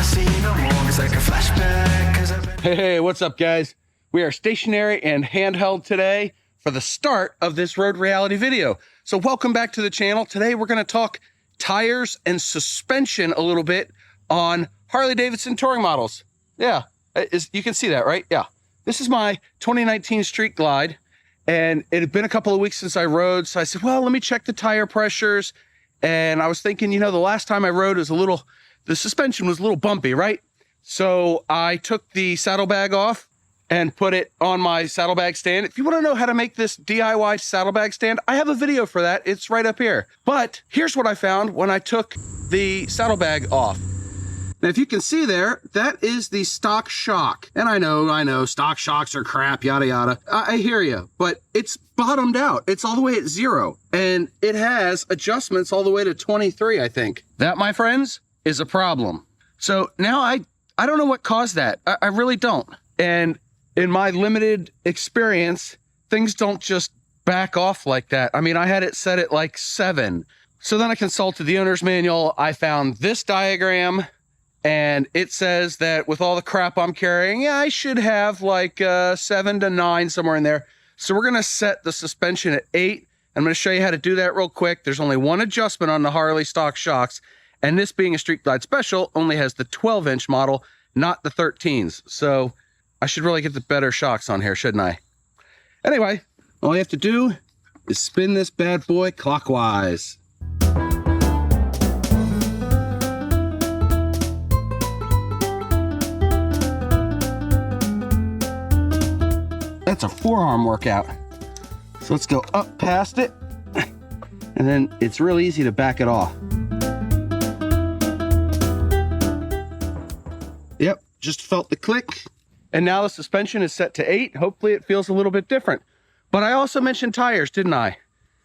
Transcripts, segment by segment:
wanna see no more. It's like a flashback, 'cause I've been... Hey, what's up, guys? We are stationary and handheld today for the start of this road reality video. So welcome back to the channel. Today we're going to talk tires and suspension a little bit on Harley Davidson touring models. Yeah, you can see that, right? Yeah. This is my 2019 Street Glide, and it had been a couple of weeks since I rode, so I said, well, let me check the tire pressures. And I was thinking, you know, the last time I rode was the suspension was a little bumpy, right? So I took the saddlebag off and put it on my saddlebag stand. If you want to know how to make this DIY saddlebag stand, I have a video for that. It's right up here. But here's what I found when I took the saddlebag off. Now, if you can see there, that is the stock shock. And I know, stock shocks are crap, yada, yada. I hear you, but it's bottomed out. It's all the way at 0. And it has adjustments all the way to 23, I think. That, my friends, is a problem. So now I don't know what caused that. I really don't. And in my limited experience, things don't just back off like that. I mean, I had it set at like 7. So then I consulted the owner's manual. I found this diagram, and it says that with all the crap I'm carrying, yeah, I should have like 7 to 9, somewhere in there. So we're going to set the suspension at 8. I'm going to show you how to do that real quick. There's only one adjustment on the Harley stock shocks, and this being a Street Glide Special only has the 12-inch model, not the 13s. So I should really get the better shocks on here, shouldn't I? Anyway, all you have to do is spin this bad boy clockwise. That's a forearm workout. So let's go up past it, and then it's real easy to back it off. Yep, just felt the click. And now the suspension is set to 8. Hopefully it feels a little bit different. But I also mentioned tires, didn't I?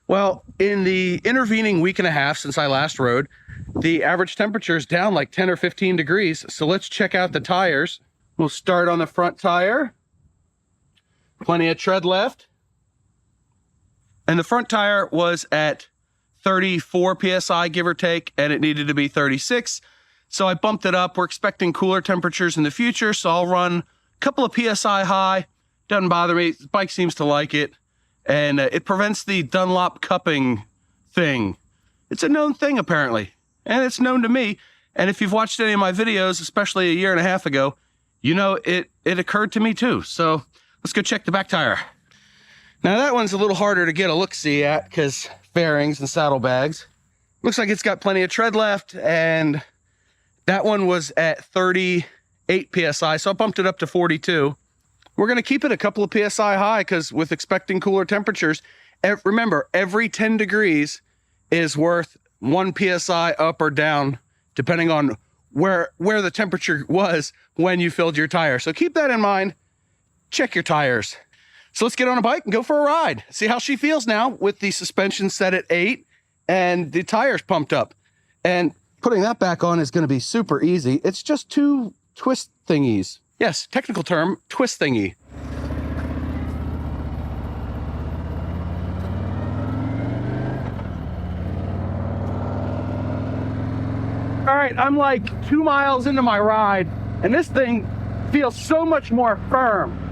Well, in the intervening week and a half since I last rode, the average temperature is down like 10 or 15 degrees. So let's check out the tires. We'll start on the front tire. Plenty of tread left. And the front tire was at 34 PSI, give or take, and it needed to be 36. So I bumped it up. We're expecting cooler temperatures in the future, so I'll run couple of PSI high. Doesn't bother me. The bike seems to like it. And it prevents the Dunlop cupping thing. It's a known thing, apparently. And it's known to me. And if you've watched any of my videos, especially a year and a half ago, you know it occurred to me too. So let's go check the back tire. Now that one's a little harder to get a look-see at because fairings and saddlebags. Looks like it's got plenty of tread left, and that one was at 38 PSI, so I bumped it up to 42. We're going to keep it a couple of PSI high because with expecting cooler temperatures, remember, every 10 degrees is worth 1 PSI up or down, depending on where the temperature was when you filled your tire. So keep that in mind. Check your tires. So let's get on a bike and go for a ride. See how she feels now with the suspension set at 8 and the tires pumped up. And putting that back on is going to be super easy. It's just 2 twist thingies. Yes, technical term, twist thingy. All right, I'm like 2 miles into my ride, and this thing feels so much more firm.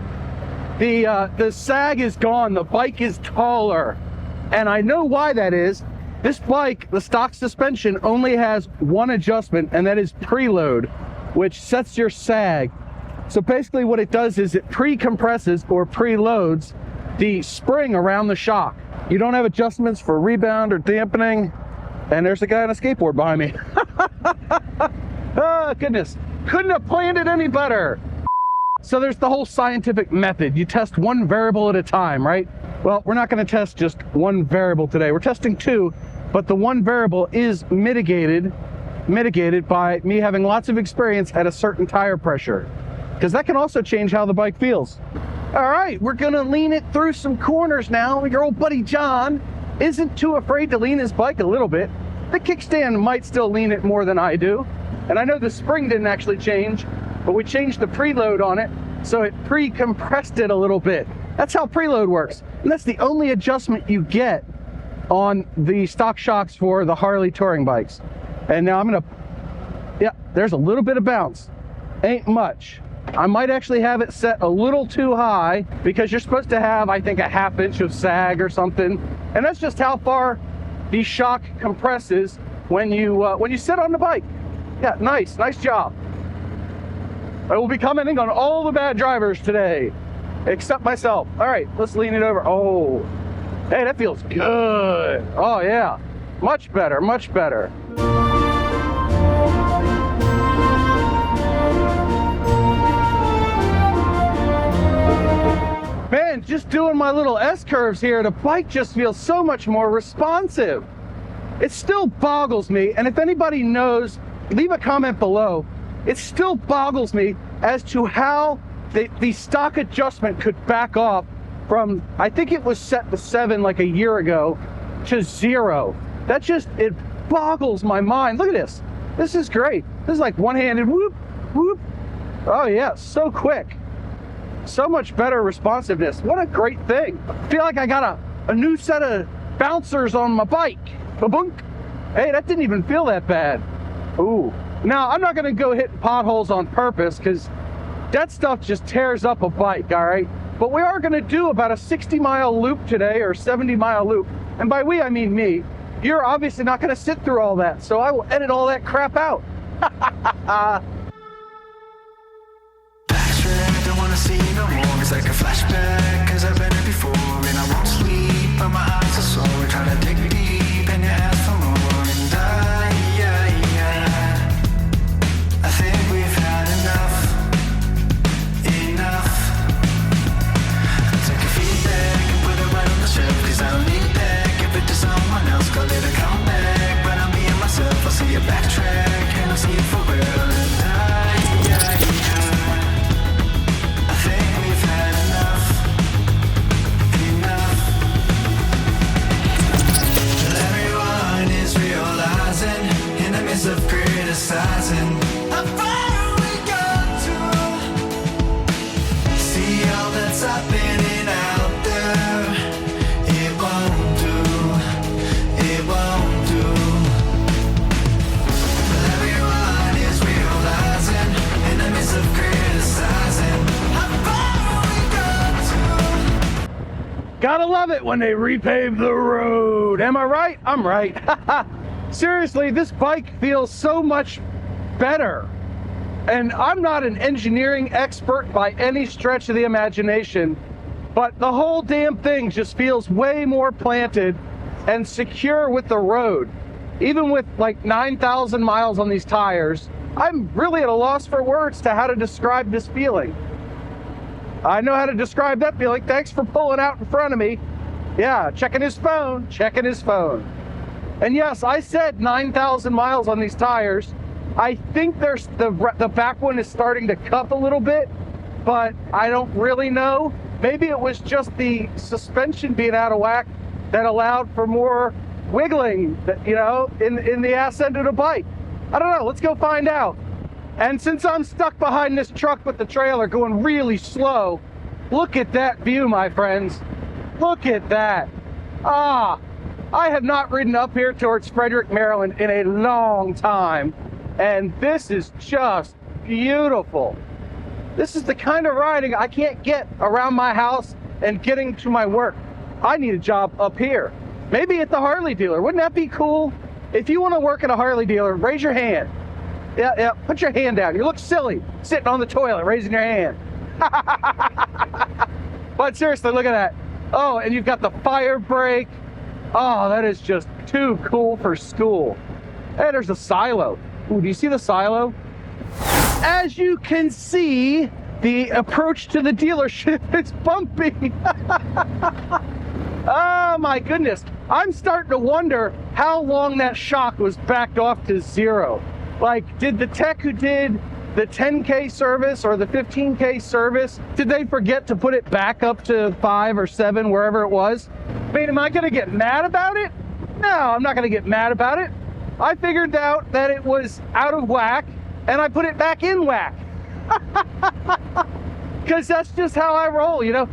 The sag is gone, the bike is taller, and I know why that is. This bike, the stock suspension, only has one adjustment, and that is preload, which sets your sag. So basically what it does is it pre-compresses or preloads the spring around the shock. You don't have adjustments for rebound or dampening. And there's a guy on a skateboard behind me. Oh, goodness. Couldn't have planned it any better. So there's the whole scientific method. You test one variable at a time, right? Well, we're not going to test just one variable today. We're testing 2, but the one variable is mitigated by me having lots of experience at a certain tire pressure, because that can also change how the bike feels. All right, we're gonna lean it through some corners now. Your old buddy John isn't too afraid to lean his bike a little bit. The kickstand might still lean it more than I do. And I know the spring didn't actually change, but we changed the preload on it, so it pre-compressed it a little bit. That's how preload works. And that's the only adjustment you get on the stock shocks for the Harley touring bikes. And now I'm gonna Yeah, there's a little bit of bounce. Ain't much. I might actually have it set a little too high because you're supposed to have, I think, a 1/2 inch of sag or something. And that's just how far the shock compresses when you sit on the bike. Yeah, nice job. I will be commenting on all the bad drivers today, except myself. All right, let's lean it over. Oh, hey, that feels good. Oh yeah, much better, much better. Man, just doing my little S-curves here, the bike just feels so much more responsive. It still boggles me, and if anybody knows, leave a comment below. It still boggles me as to how the stock adjustment could back off from, I think it was set to 7 like a year ago, to 0. That just, it boggles my mind. Look at this. This is great. This is like one-handed whoop, whoop. Oh yeah, so quick. So much better responsiveness. What a great thing. I feel like I got a new set of bouncers on my bike. Ba-bunk. Hey, that didn't even feel that bad. Ooh. Now, I'm not gonna go hit potholes on purpose because that stuff just tears up a bike, all right? But we are gonna do about a 60-mile loop today, or 70-mile loop. And by we, I mean me. You're obviously not gonna sit through all that, so I will edit all that crap out. See no more, it's like a flashback, cause I've been here before, and I won't sleep, but my eyes are sore, trying to dig deep, and you ask for more, and I think we've had enough, take a feedback, and put it right on the shelf, cause I don't need that, give it to someone else, call it a comeback, but I'm me and myself, I'll see you backtrack, and I'll see it for real, and of criticizing how far we got to see all that's happening out there. It won't do. But everyone is realizing in the midst of criticizing how far we got to. Gotta love it when they repave the road. Am I right? I'm right. Seriously, this bike feels so much better. And I'm not an engineering expert by any stretch of the imagination, but the whole damn thing just feels way more planted and secure with the road. Even with like 9,000 miles on these tires, I'm really at a loss for words to how to describe this feeling. I know how to describe that feeling. Thanks for pulling out in front of me. Yeah, checking his phone. And yes, I said 9,000 miles on these tires. I think there's the back one is starting to cup a little bit, but I don't really know. Maybe it was just the suspension being out of whack that allowed for more wiggling, you know, in the ass end of the bike. I don't know. Let's go find out. And since I'm stuck behind this truck with the trailer going really slow, look at that view, my friends. Look at that. I have not ridden up here towards Frederick, Maryland in a long time, and this is just beautiful. This is the kind of riding I can't get around my house and getting to my work. I need a job up here. Maybe at the Harley dealer. Wouldn't that be cool? If you want to work at a Harley dealer, raise your hand. Yeah, put your hand down. You look silly sitting on the toilet raising your hand. But seriously, look at that. Oh, and you've got the fire brake. Oh, that is just too cool for school. Hey, there's a silo. Ooh, do you see the silo? As you can see, the approach to the dealership is bumpy. Oh my goodness. I'm starting to wonder how long that shock was backed off to 0. Like, did the tech who did the 10K service or the 15K service, did they forget to put it back up to 5 or 7, wherever it was? I mean, am I gonna get mad about it? No, I'm not gonna get mad about it. I figured out that it was out of whack and I put it back in whack. Because that's just how I roll, you know?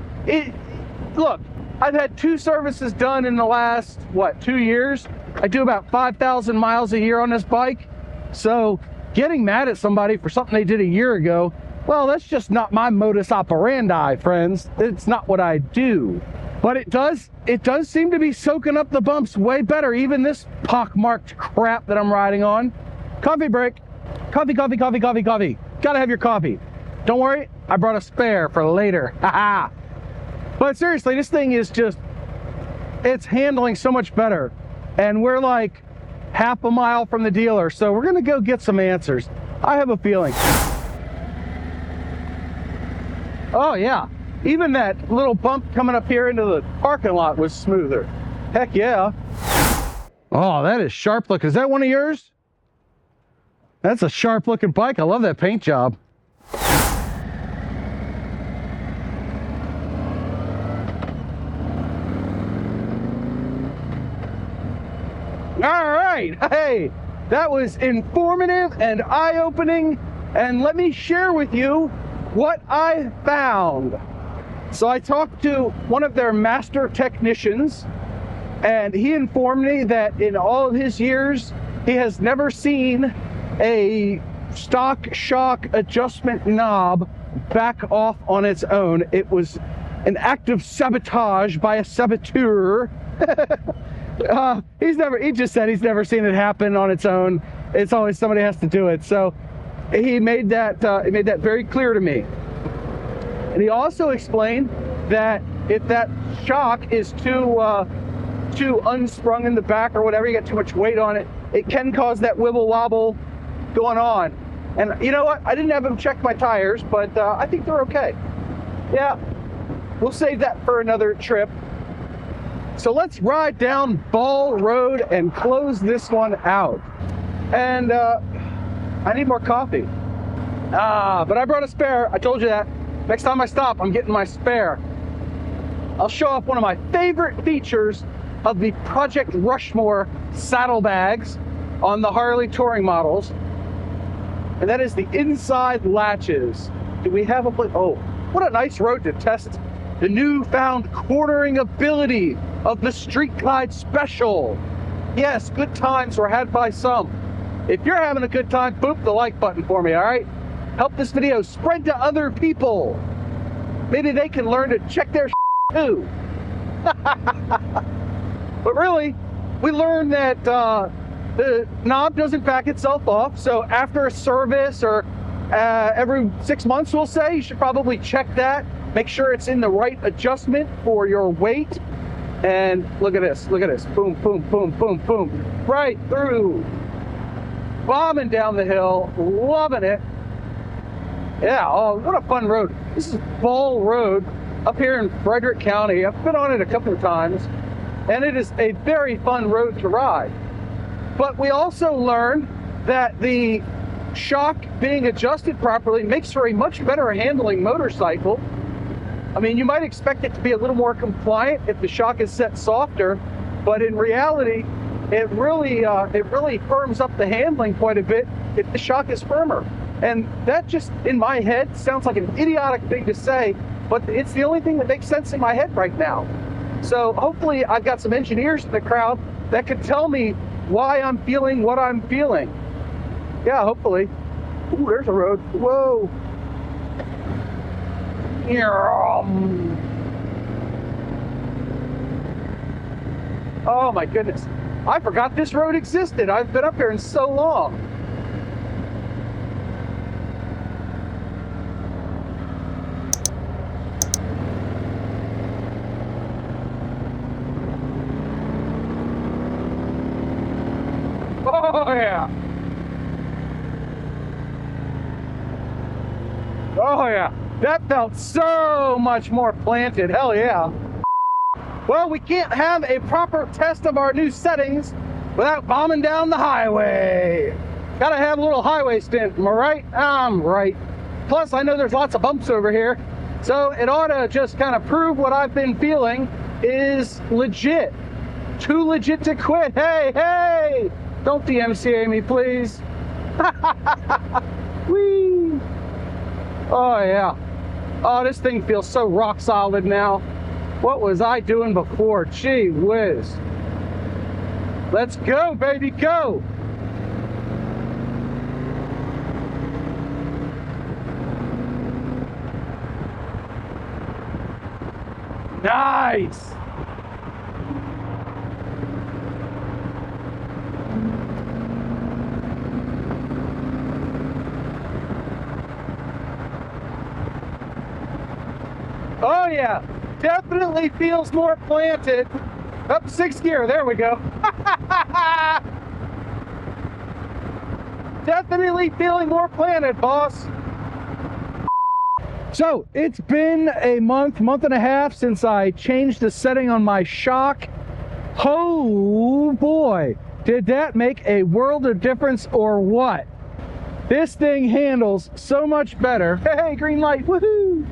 Look, I've had 2 services done in the last, 2 years? I do about 5,000 miles a year on this bike. So getting mad at somebody for something they did a year ago, well, that's just not my modus operandi, friends. It's not what I do. But it does seem to be soaking up the bumps way better, even this pockmarked crap that I'm riding on. Coffee break. Coffee, coffee, coffee, coffee, coffee. Gotta have your coffee. Don't worry, I brought a spare for later. Haha. But seriously, this thing is just, it's handling so much better. And we're like half a mile from the dealer, so we're gonna go get some answers. I have a feeling. Oh yeah, even that little bump coming up here into the parking lot was smoother. Heck yeah. Oh, that is sharp look. Is that one of yours? That's a sharp looking bike. I love that paint job. All right, hey, that was informative and eye-opening, and let me share with you what I found. So I talked to one of their master technicians, and he informed me that in all of his years, he has never seen a stock shock adjustment knob back off on its own. It was an act of sabotage by a saboteur. He just said he's never seen it happen on its own. It's always somebody has to do it. So he made that very clear to me. And he also explained that if that shock is too unsprung in the back or whatever, you got too much weight on it, it can cause that wibble wobble going on. And you know what? I didn't have him check my tires, but I think they're okay. Yeah, we'll save that for another trip. So let's ride down Ball Road and close this one out. And I need more coffee. But I brought a spare. I told you that. Next time I stop, I'm getting my spare. I'll show off one of my favorite features of the Project Rushmore saddlebags on the Harley touring models. And that is the inside latches. Do we have a place? Oh, what a nice road to test the newfound cornering ability of the Street Glide Special. Yes, good times were had by some. If you're having a good time, boop the like button for me, all right? Help this video spread to other people. Maybe they can learn to check their too. But really, we learned that the knob doesn't back itself off. So after a service or every 6 months, we'll say, you should probably check that. Make sure it's in the right adjustment for your weight. And look at this, boom, boom, boom, boom, boom, right through. Bombing down the hill, loving it. Yeah, oh, what a fun road. This is Ball Road up here in Frederick County. I've been on it a couple of times, and it is a very fun road to ride. But we also learned that the shock being adjusted properly makes for a much better handling motorcycle. I mean, you might expect it to be a little more compliant if the shock is set softer, but in reality, it really firms up the handling quite a bit if the shock is firmer. And that just, in my head, sounds like an idiotic thing to say, but it's the only thing that makes sense in my head right now. So hopefully I've got some engineers in the crowd that can tell me why I'm feeling what I'm feeling. Yeah, hopefully. Ooh, there's a road. Whoa. Oh my goodness. I forgot this road existed. I've been up here in so long. Oh yeah. Oh yeah. That felt so much more planted. Hell yeah. Well, we can't have a proper test of our new settings without bombing down the highway. Gotta have a little highway stint, am I right? I'm right. Plus, I know there's lots of bumps over here, so it ought to just kind of prove what I've been feeling is legit. Too legit to quit. Hey, hey! Don't DMCA me, please. Whee! Oh, yeah. Oh, this thing feels so rock solid now. What was I doing before? Gee whiz. Let's go, baby, go. Nice. Oh yeah, definitely feels more planted. Up 6th gear, there we go. Definitely feeling more planted, boss. So it's been a month and a half since I changed the setting on my shock. Oh boy, did that make a world of difference or what? This thing handles so much better. Hey, green light, woohoo!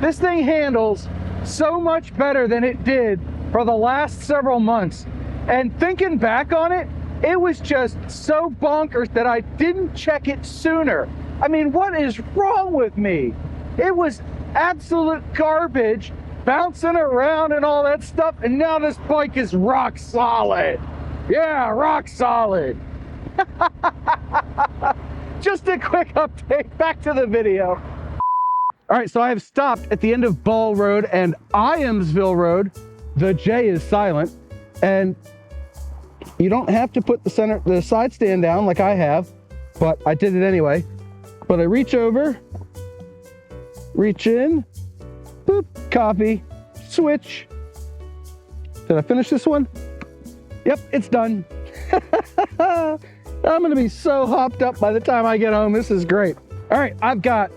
This thing handles so much better than it did for the last several months. And thinking back on it, it was just so bonkers that I didn't check it sooner. I mean, what is wrong with me? It was absolute garbage, bouncing around and all that stuff, and now this bike is rock solid. Yeah, rock solid. Just a quick update, back to the video. All right, so I have stopped at the end of Ball Road and Iamsville Road. The J is silent, and you don't have to put the side stand down like I have, but I did it anyway. But I reach over, reach in, boop, copy, switch. Did I finish this one? Yep, it's done. I'm gonna be so hopped up by the time I get home. This is great. All right, I've got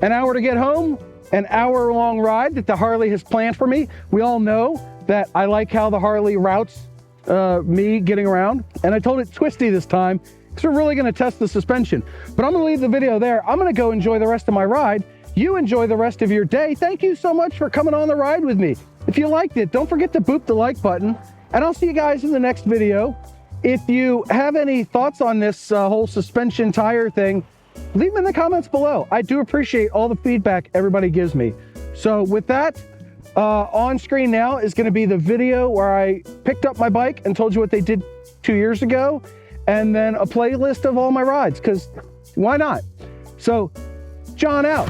an hour to get home, an hour-long ride that the Harley has planned for me. We all know that I like how the Harley routes me getting around, and I told it twisty this time because we're really gonna test the suspension. But I'm gonna leave the video there. I'm gonna go enjoy the rest of my ride. You enjoy the rest of your day. Thank you so much for coming on the ride with me. If you liked it, don't forget to boop the like button, and I'll see you guys in the next video. If you have any thoughts on this whole suspension tire thing, leave them in the comments below. I do appreciate all the feedback everybody gives me. So with that, on screen now is going to be the video where I picked up my bike and told you what they did 2 years ago, and then a playlist of all my rides, because why not? So, John out.